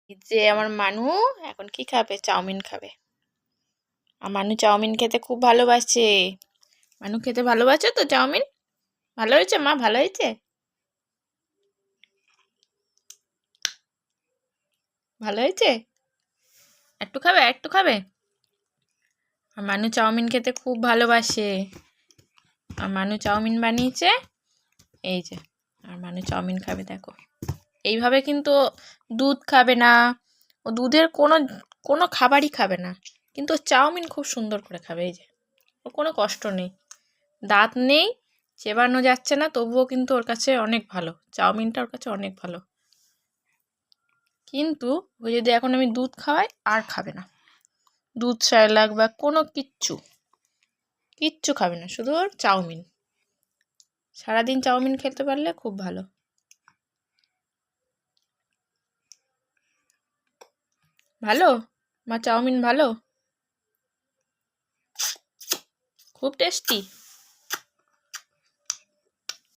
এই যে আমার মানু এখন কি খাবে? চাউমিন খাবে। আর মানু চাউমিন খেতে খুব ভালোবাসে। মানু খেতে ভালোবাসে তো চাউমিন? ভালো হয়েছে মা? ভালো হয়েছে? ভালো হয়েছে? একটু খাবে? একটু খাবে? আর মানু চাউমিন খেতে খুব ভালোবাসে। আর মানু চাউমিন বানিয়েছে এই যে। আর মানু চাউমিন খাবে দেখো। এইভাবে কিন্তু দুধ খাবে না, ও দুধের কোনো কোনো খাবারই খাবে না, কিন্তু চাউমিন খুব সুন্দর করে খাবে। এই যে, ওর কোনো কষ্ট নেই, দাঁত নেই, চেবানো যাচ্ছে না, তবুও কিন্তু ওর কাছে অনেক ভালো, চাউমিনটা ওর কাছে অনেক ভালো। কিন্তু ওই যদি এখন আমি দুধ খাওয়াই আর খাবে না, দুধ সারলাক বা কোনো কিচ্ছু কিচ্ছু খাবে না, শুধু ওর চাউমিন। সারাদিন চাউমিন খেতে পারলে খুব ভালো। ভালো মা, চাউমিন ভালো, খুব টেস্টি।